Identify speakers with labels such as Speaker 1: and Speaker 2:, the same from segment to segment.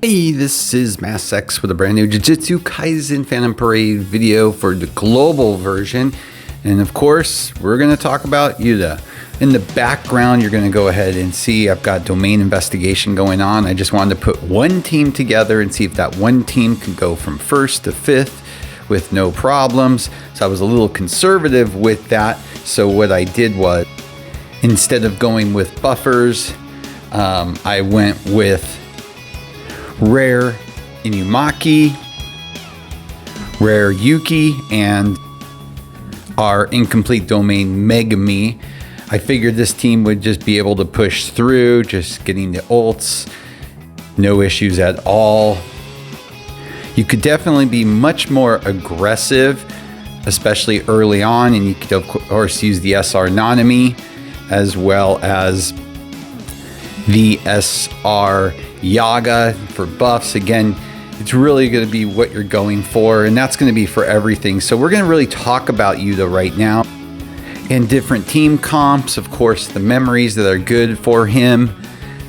Speaker 1: Hey, this is MassX with a brand new Jujutsu Kaisen Phantom Parade video for the global version. And of course, we're going to talk about YUTA. In the background, you're going to go ahead and see I've got domain investigation going on. I just wanted to put one team together and see if that one team can go from 1st to 5th with no problems. So I was a little conservative with that. So what I did was, instead of going with buffers, I went with Rare Inumaki, Rare Yuki, and our incomplete domain Megami. I figured this team would just be able to push through, just getting the ults, no issues at all. You could definitely be much more aggressive, especially early on, and you could of course use the SR Nanami as well as the SR Yaga for buffs. Again, it's really going to be what you're going for, and that's going to be for everything. So we're going to really talk about YUTA right now and different team comps, of course, the memories that are good for him.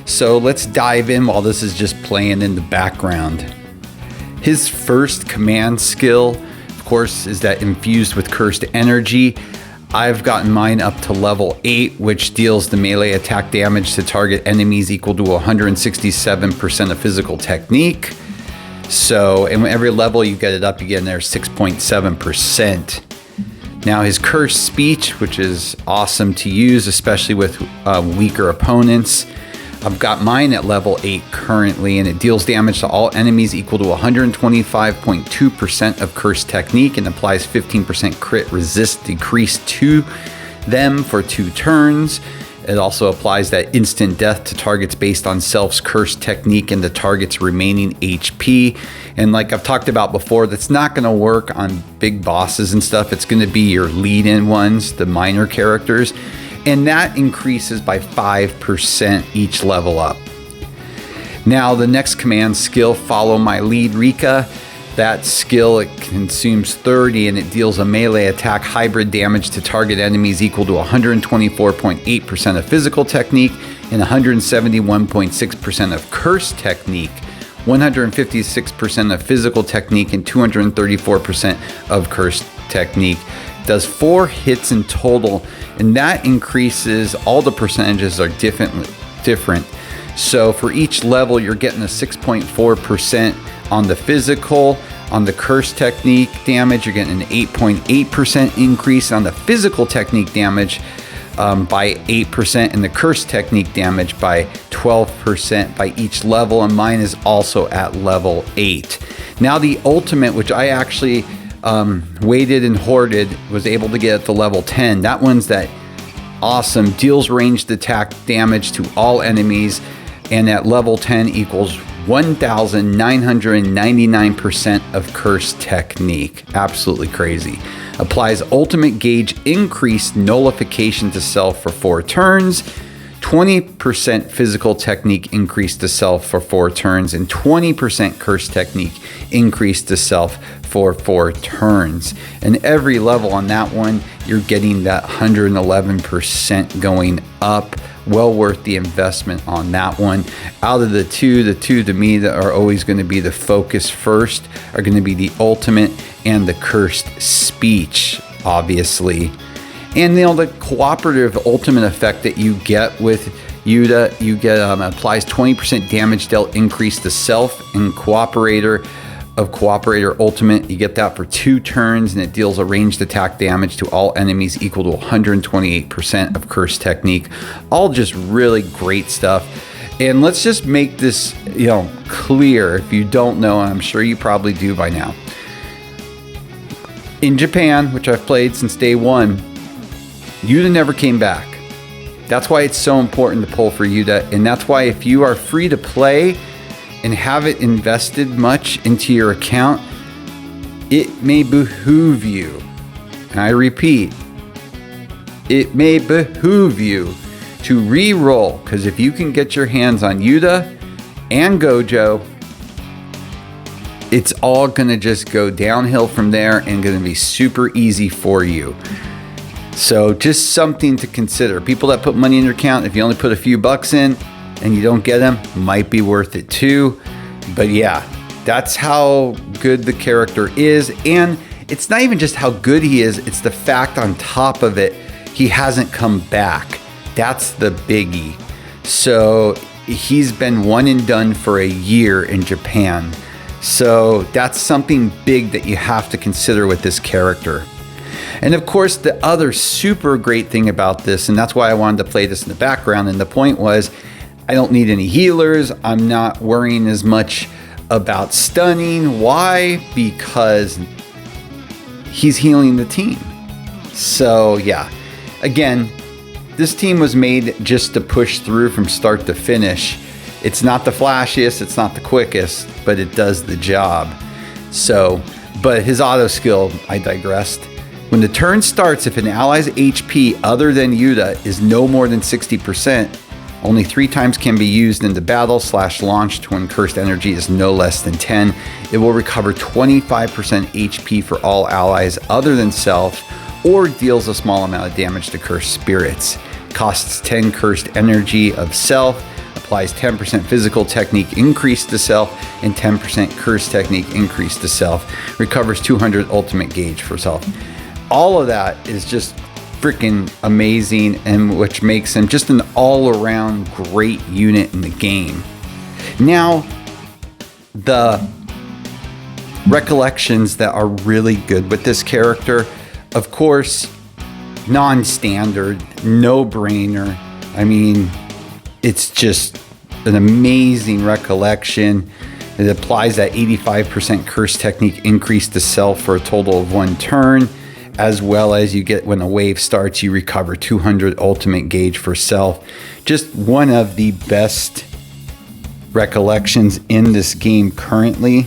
Speaker 1: So let's dive in while this is just playing in the background. His first command skill, of course, is that infused with cursed energy. I've gotten mine up to level 8, which deals the melee attack damage to target enemies equal to 167% of physical technique. So, and every level you get it up, you get in there 6.7%. Now his cursed speech, which is awesome to use, especially with weaker opponents. I've got mine at level 8 currently, and it deals damage to all enemies equal to 125.2% of cursed technique and applies 15% crit resist decrease to them for 2 turns. It also applies that instant death to targets based on self's cursed technique and the target's remaining HP. And like I've talked about before, that's not going to work on big bosses and stuff. It's going to be your lead-in ones, the minor characters. And that increases by 5% each level up. Now the next command skill, Follow My Lead Rika. That skill, it consumes 30 and it deals a melee attack hybrid damage to target enemies equal to 124.8% of physical technique and 171.6% of cursed technique, 156% of physical technique, and 234% of cursed technique. Does 4 hits in total, and that increases, all the percentages are different. So for each level, you're getting a 6.4% on the physical. On the cursed technique damage, you're getting an 8.8% increase on the physical technique damage by 8%, and the cursed technique damage by 12% by each level, and mine is also at level 8. Now the ultimate, which I actually waited and hoarded, was able to get at the level 10. That one's that awesome, deals ranged attack damage to all enemies, and at level 10 equals 1,999% of cursed technique. Absolutely crazy. Applies ultimate gauge increased nullification to self for 4 turns, 20% physical technique increase to self for 4 turns, and 20% cursed technique increase to self for 4 turns. And every level on that one, you're getting that 111% going up. Well worth the investment on that one. Out of the two to me that are always going to be the focus first are going to be the ultimate and the cursed speech, obviously. And the cooperative ultimate effect that you get with YUTA, you get applies 20% damage dealt increase to self, and cooperator ultimate, you get that for 2 turns, and it deals a ranged attack damage to all enemies equal to 128% of cursed technique. All just really great stuff. And let's just make this clear. If you don't know, and I'm sure you probably do by now, in Japan, which I've played since day 1, YUTA never came back. That's why it's so important to pull for YUTA, and that's why if you are free to play and have it invested much into your account, it may behoove you, and I repeat, it may behoove you to re-roll, because if you can get your hands on YUTA and Gojo, it's all going to just go downhill from there and going to be super easy for you. So just something to consider. People that put money in your account, if you only put a few bucks in and you don't get them, might be worth it too. But yeah, that's how good the character is. And it's not even just how good he is, it's the fact on top of it, he hasn't come back. That's the biggie. So he's been one and done for a year in Japan. So that's something big that you have to consider with this character. And of course, the other super great thing about this, and that's why I wanted to play this in the background, and the point was, I don't need any healers. I'm not worrying as much about stunning. Why? Because he's healing the team. So yeah, again, this team was made just to push through from start to finish. It's not the flashiest, it's not the quickest, but it does the job. So, but his auto skill, I digressed. When the turn starts, if an ally's HP other than YUTA is no more than 60%, only 3 times can be used in the battle / launched when cursed energy is no less than 10. It will recover 25% HP for all allies other than self, or deals a small amount of damage to cursed spirits. Costs 10 cursed energy of self, applies 10% physical technique increase to self, and 10% curse technique increase to self. Recovers 200 ultimate gauge for self. All of that is just freaking amazing, and which makes him just an all-around great unit in the game. Now, the recollections that are really good with this character, of course, non-standard, no-brainer. I mean, it's just an amazing recollection. It applies that 85% curse technique increase to self for a total of 1 turn, as well as you get, when a wave starts, you recover 200 ultimate gauge for self. Just one of the best recollections in this game currently.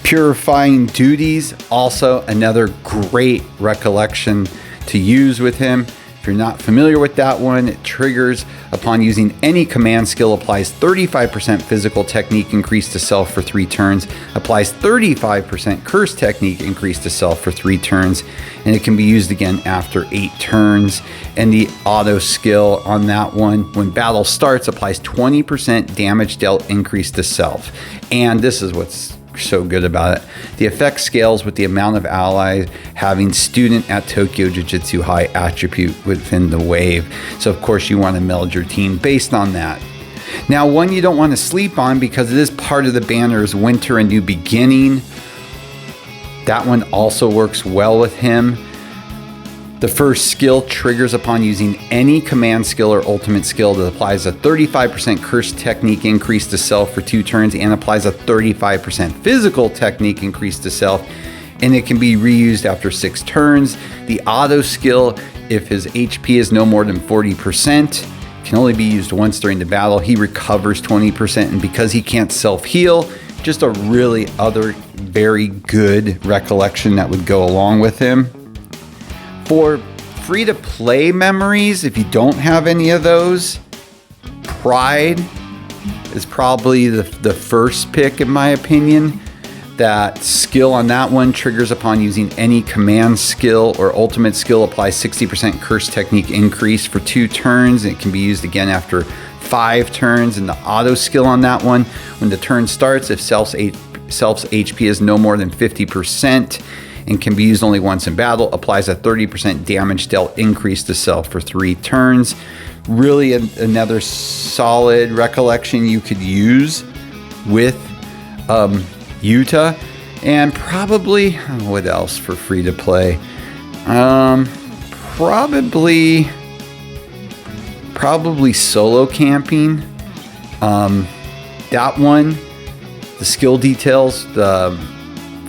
Speaker 1: Purifying Duties, also another great recollection to use with him. If you're not familiar with that one, it triggers upon using any command skill, applies 35% physical technique increase to self for 3 turns, applies 35% curse technique increase to self for 3 turns, and it can be used again after 8 turns. And the auto skill on that one, when battle starts, applies 20% damage dealt increase to self. And this is what's so good about it. The effect scales with the amount of allies having student at Tokyo Jujutsu High attribute within the wave. So of course you want to meld your team based on that. Now, one you don't want to sleep on, because it is part of the banner's Winter and New Beginning. That one also works well with him. The first skill triggers upon using any command skill or ultimate skill that applies a 35% curse technique increase to self for 2 turns and applies a 35% physical technique increase to self, and it can be reused after 6 turns. The auto skill, if his HP is no more than 40%, can only be used once during the battle. He recovers 20%, and because he can't self-heal, just a really very good recollection that would go along with him. For free-to-play memories, if you don't have any of those, Pride is probably the first pick in my opinion. That skill on that one triggers upon using any command skill or ultimate skill, applies 60% curse technique increase for 2 turns. It can be used again after 5 turns. And the auto skill on that one, when the turn starts, if self's HP is no more than 50%, and can be used only once in battle, applies a 30% damage dealt increase to self for 3 turns. Really another solid recollection you could use with YUTA. And probably, what else for free to play? Probably solo camping. That one, the skill details,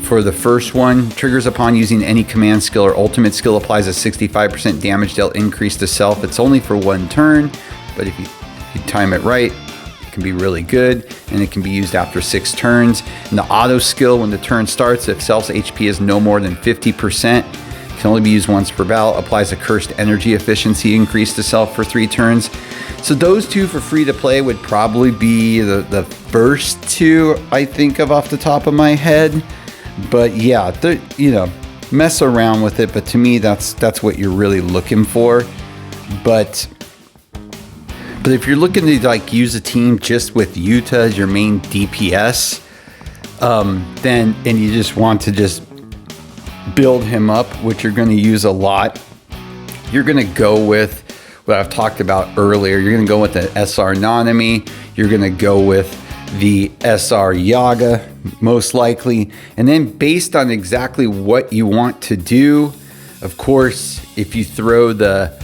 Speaker 1: for the first one, triggers upon using any command skill or ultimate skill, applies a 65% damage dealt increase to self. It's only for 1 turn, but if you time it right, it can be really good, and it can be used after 6 turns. And the auto skill, when the turn starts, if self's HP is no more than 50%, can only be used once per battle, applies a cursed energy efficiency increase to self for 3 turns. So those 2 for free to play would probably be the first 2 I think of off the top of my head. But yeah, mess around with it. But to me, that's what you're really looking for. But But if you're looking to like use a team just with YUTA as your main DPS, then and you just want to just build him up, which you're going to use a lot, you're going to go with what I've talked about earlier. You're going to go with the SR Nanami. You're going to go with the SR Yaga, most likely. And then based on exactly what you want to do, of course, if you throw the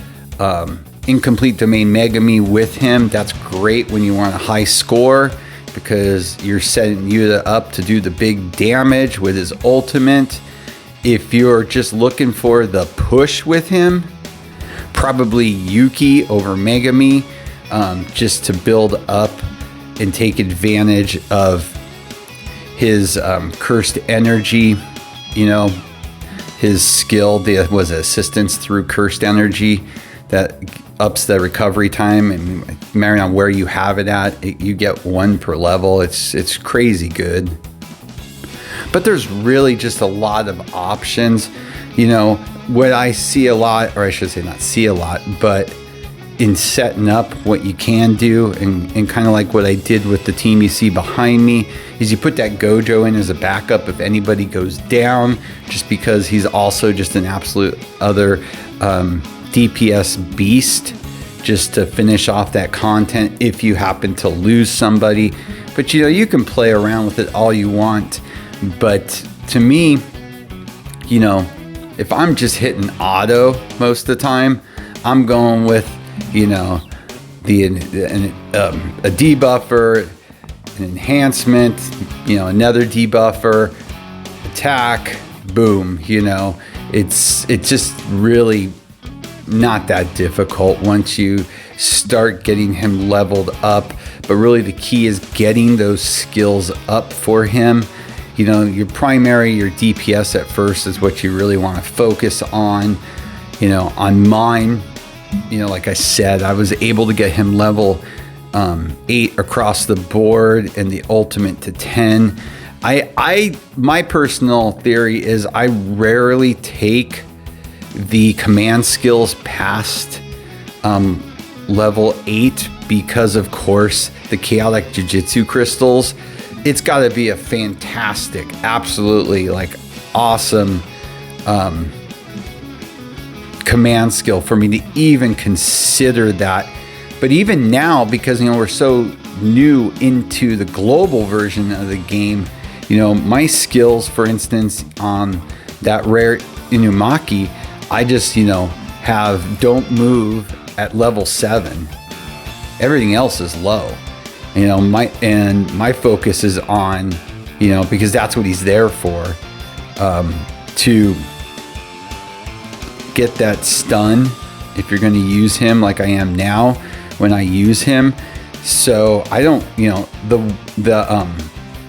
Speaker 1: Incomplete Domain Megami with him, that's great when you want a high score, because you're setting Yuta up to do the big damage with his ultimate. If you're just looking for the push with him, probably Yuki over Megami, just to build up and take advantage of his cursed energy, you know, his skill, was assistance through cursed energy that ups the recovery time, and depending on where you have it at, you get 1 per level. It's crazy good. But there's really just a lot of options. You know, what I see a lot, or I should say not see a lot, but in setting up what you can do, and kind of like what I did with the team you see behind me, is you put that Gojo in as a backup if anybody goes down, just because he's also just an absolute other DPS beast, just to finish off that content if you happen to lose somebody. But you know, you can play around with it all you want. But to me, you know, if I'm just hitting auto most of the time, I'm going with, you know, a debuffer, an enhancement, you know, another debuffer, attack, boom. You know, it's just really not that difficult once you start getting him leveled up. But really the key is getting those skills up for him. You know, your DPS at first is what you really want to focus on. You know, on mine, you know, like I said, I was able to get him level 8 across the board, and the ultimate to 10. My personal theory is I rarely take the command skills past level 8, because of course the chaotic jujutsu crystals, it's got to be a fantastic, absolutely like awesome command skill for me to even consider that. But even now, because, you know, we're so new into the global version of the game, you know, my skills, for instance, on that rare Inumaki, I just, you know, have don't move at level 7. Everything else is low. You know, my focus is on, you know, because that's what he's there for, to get that stun if you're going to use him like I am now when I use him. So I don't, you know, the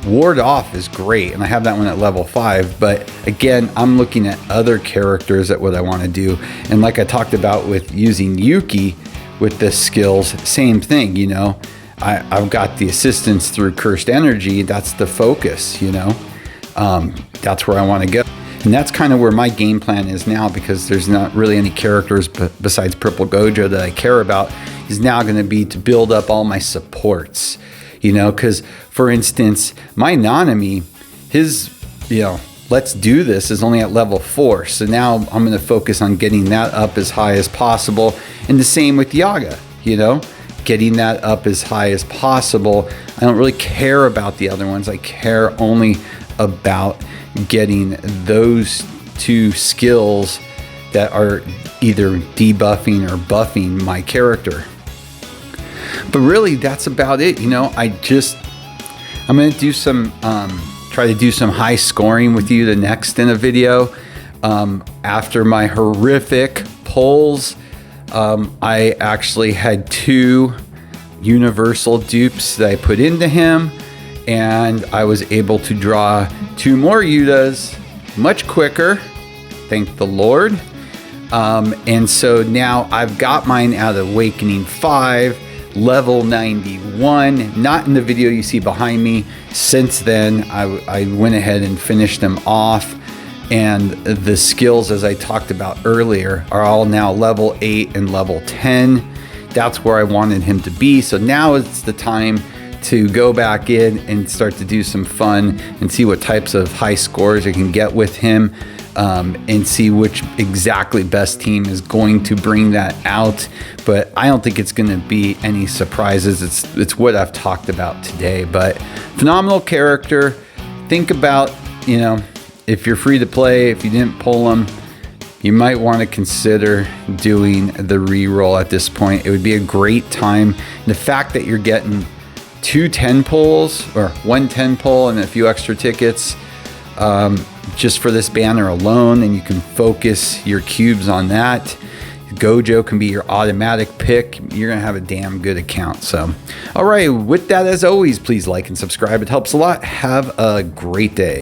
Speaker 1: ward off is great, and I have that one at level 5, but again, I'm looking at other characters at what I want to do. And like I talked about with using Yuki with the skills, same thing, you know. I've got the assistance through cursed energy. That's the focus, you know. That's where I want to go. And that's kind of where my game plan is now, because there's not really any characters besides Purple Gojo that I care about. Is now going to be to build up all my supports, you know, because for instance, my Nanami, his, you know, let's do this is only at level 4. So now I'm going to focus on getting that up as high as possible. And the same with Yaga, you know, getting that up as high as possible. I don't really care about the other ones. I care only about getting those 2 skills that are either debuffing or buffing my character. But really, that's about it. You know, I'm going to do some, try to do some high scoring with you the next in a video. After my horrific pulls, I actually had 2 universal dupes that I put into him, and I was able to draw 2 more Yutas much quicker, thank the Lord. And so now I've got mine at Awakening 5, level 91, not in the video you see behind me. Since then, I went ahead and finished them off. And the skills, as I talked about earlier, are all now level 8 and level 10. that's where I wanted him to be. So now it's the time to go back in and start to do some fun and see what types of high scores I can get with him, and see which exactly best team is going to bring that out. But I don't think it's going to be any surprises. It's what I've talked about today. But phenomenal character. Think about, you know, if you're free to play, if you didn't pull him, you might want to consider doing the reroll at this point. It would be a great time. And the fact that you're getting 2 10 pulls, or 1 10 pull and a few extra tickets, just for this banner alone, and you can focus your cubes on that. Gojo can be your automatic pick. You're gonna have a damn good account. So, all right, with that, as always, please like and subscribe. It helps a lot. Have a great day.